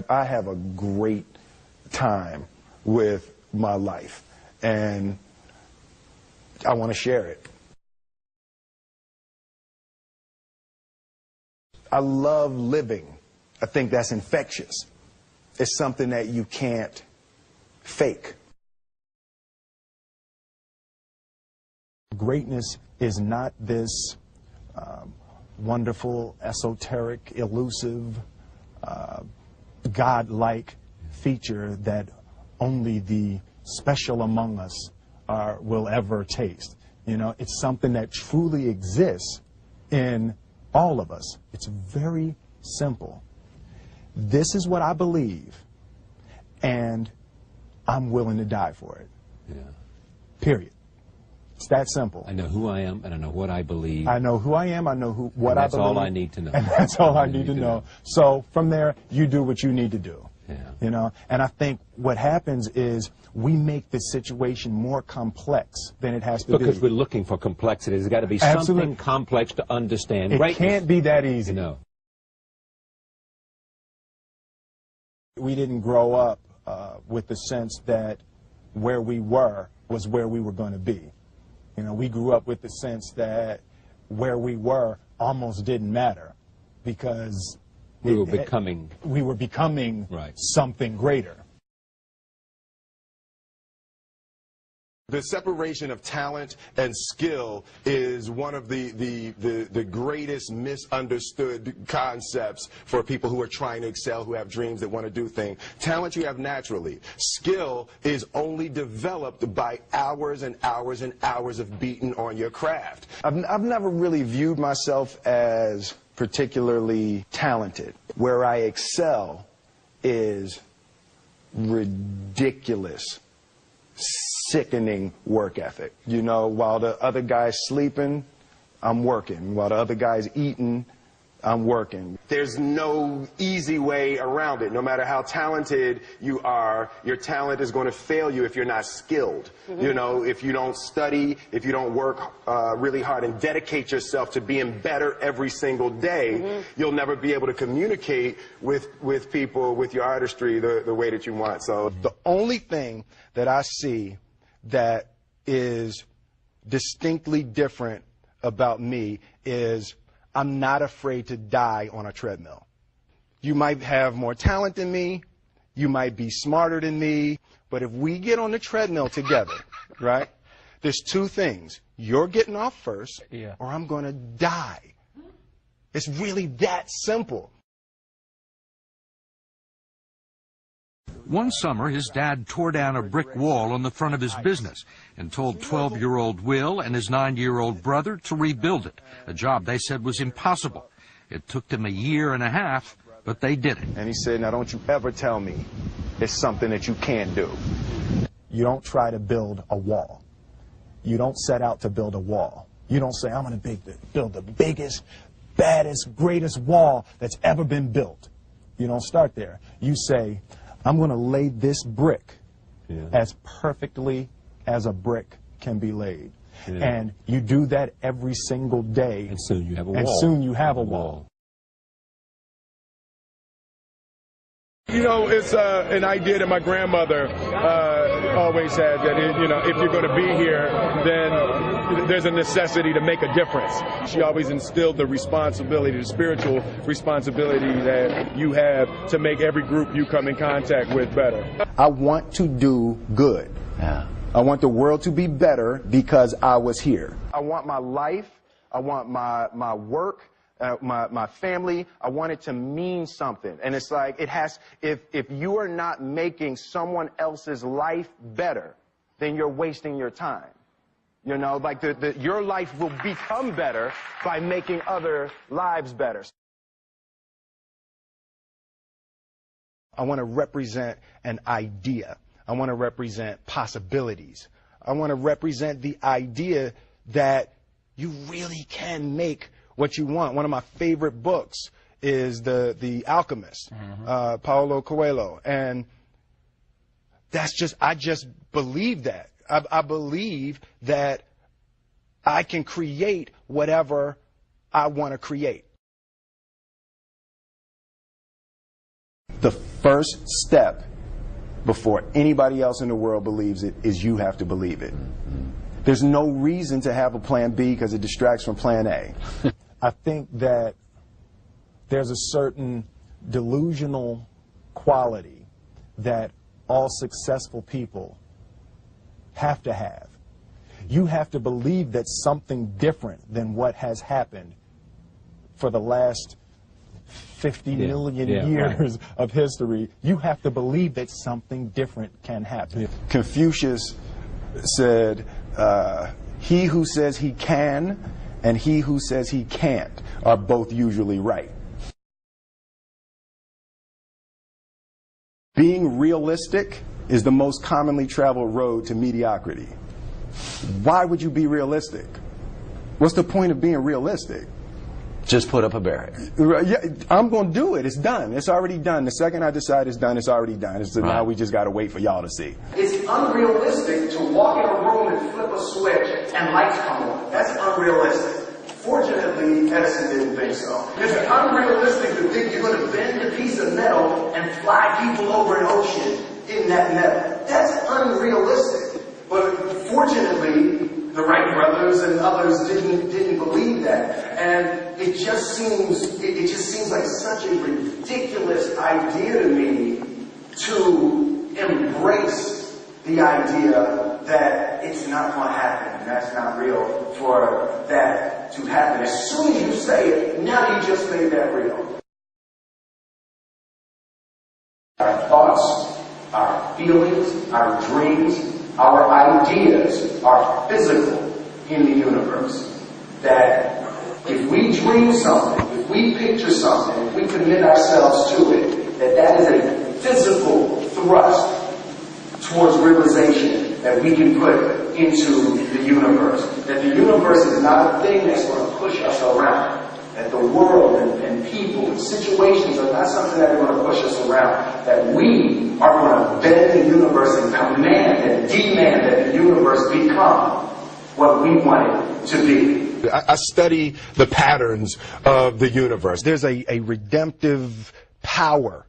I have a great time with my life, and I want to share it. I love living. I think that's infectious. It's something that you can't fake. Greatness is not this wonderful, esoteric, elusive, God-like feature that only the special among us will ever taste. You know, it's something that truly exists in all of us. It's very simple. This is what I believe, and I'm willing to die for it. Yeah. Period. It's that simple. I know who I am, and I know what I believe. I know who I am, I know what I believe. That's all I need to know. And that's all I need to know. So from there, you do what you need to do. Yeah. You know, and I think what happens is we make the situation more complex than it has to be. Because we're looking for complexity. There's got to be something complex to understand. It can't be that easy. No. We didn't grow up with the sense that where we were was where we were going to be. You know, we grew up with the sense that where we were almost didn't matter because we were becoming right. Something greater. The separation of talent and skill is one of the greatest misunderstood concepts for people who are trying to excel, who have dreams that want to do things. Talent you have naturally. Skill is only developed by hours and hours and hours of beating on your craft. I've never really viewed myself as particularly talented. Where I excel is ridiculous, sickening work ethic. You know, while the other guy's sleeping, I'm working. While the other guy's eating, I'm working. There's no easy way around it. No matter how talented you are, your talent is going to fail you if you're not skilled. You know, if you don't study, if you don't work really hard and dedicate yourself to being better every single day, you'll never be able to communicate with people, with your artistry, the way that you want. So the only thing that I see that is distinctly different about me is I'm not afraid to die on a treadmill. You might have more talent than me, you might be smarter than me, but if we get on the treadmill together, right, there's two things. You're getting off first, or I'm going to die. It's really that simple. One summer, his dad tore down a brick wall on the front of his business and told 12-year-old Will and his 9-year-old brother to rebuild it, a job they said was impossible. It took them 1.5 years, but they did it. And he said, now don't you ever tell me it's something that you can't do. You don't try to build a wall. You don't set out to build a wall. You don't say, I'm going to build the biggest, baddest, greatest wall that's ever been built. You don't start there. You say, I'm going to lay this brick as perfectly as a brick can be laid. And you do that every single day. And soon you have a wall. And soon you have a wall. You know, it's an idea that my grandmother always had, that, you know, if you're going to be here, then there's a necessity to make a difference. She always instilled the responsibility, the spiritual responsibility that you have to make every group you come in contact with better. I want to do good. I want the world to be better because I was here. I want my life, I want my work, my family, I want it to mean something. And it's like, it has, if you are not making someone else's life better, then you're wasting your time. You know, like your life will become better by making other lives better. I want to represent an idea. I want to represent possibilities. I want to represent the idea that you really can make what you want. One of my favorite books is The Alchemist, Paulo Coelho. And that's just, I just believe that. I believe that I can create whatever I want to create. The first step before anybody else in the world believes it is you have to believe it. There's no reason to have a plan B because it distracts from plan A. I think that there's a certain delusional quality that all successful people have to have. You have to believe that something different than what has happened for the last 50 million years of history. You have to believe that something different can happen. Confucius said, he who says he can and he who says he can't are both usually right. Being realistic is the most commonly traveled road to mediocrity. Why would you be realistic? What's the point of being realistic? Just put up a barrier. Yeah, I'm going to do it. It's done. It's already done. The second I decide it's done, it's already done. So now we just got to wait for y'all to see. It's unrealistic to walk in a room and flip a switch and lights come on. That's unrealistic. Fortunately, Edison didn't think so. It's unrealistic to think you're going to bend a piece of metal and fly people over an ocean in that metal. That's unrealistic. But fortunately, the Wright brothers and others didn't believe that, and it just seems like such a ridiculous idea to me to embrace the idea that it's not going to happen and that's not real for that to happen. As soon as you say it, now you just made that real. Our thoughts, our feelings, our dreams, our ideas are physical in the universe. That if we dream something, if we picture something, if we commit ourselves to it, that is a physical thrust towards realization that we can put into the universe. That the universe is not a thing that's going to push us around. That the world and people and situations are not something that are going to push us around. That we are going to bend the universe and command and demand that the universe become what we want it to be. I study the patterns of the universe. There's a redemptive power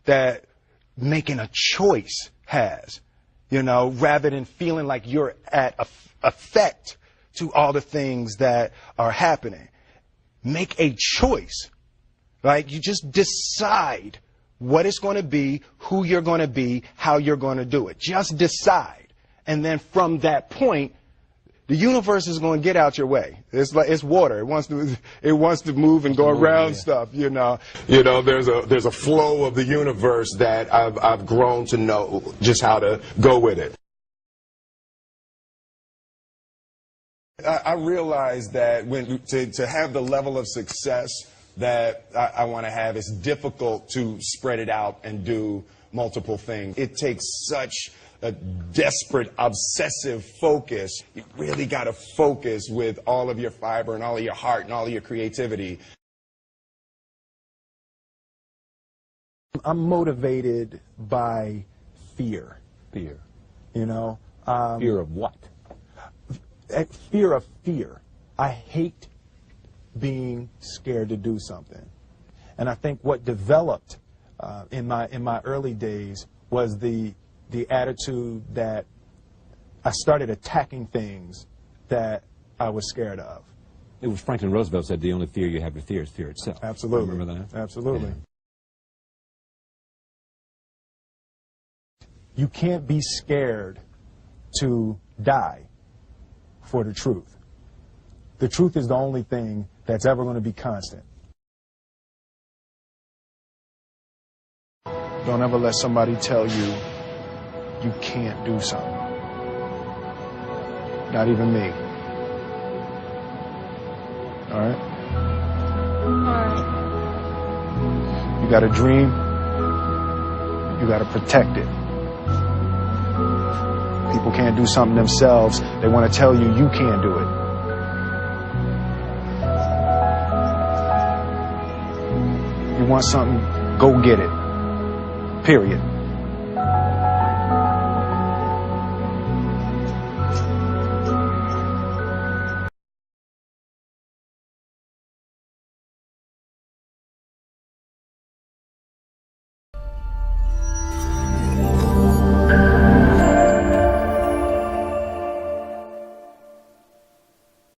that making a choice has, you know, rather than feeling like you're at effect to all the things that are happening. Make a choice, right? You just decide what it's going to be, who you're going to be, how you're going to do it. Just decide. And then from that point, the universe is going to get out your way. It's like, it's water. It wants to move and go around stuff, you know. You know, there's a flow of the universe that I've grown to know just how to go with it. I realize that to have the level of success that I want to have, it's difficult to spread it out and do multiple things. It takes such a desperate, obsessive focus. You really got to focus with all of your fiber and all of your heart and all of your creativity. I'm motivated by fear. Fear. You know? Fear of what? Fear of fear. I hate being scared to do something. And I think what developed in my early days was the attitude that I started attacking things that I was scared of. It was Franklin Roosevelt said the only fear you have to fear is fear itself. Absolutely. Remember that? Absolutely. Yeah. You can't be scared to die for the truth. The truth is the only thing that's ever going to be constant. Don't ever let somebody tell you you can't do something. Not even me. All right? All right. You got a dream, you got to protect it. People can't do something themselves. They want to tell you you can't do it. You want something, go get it. Period.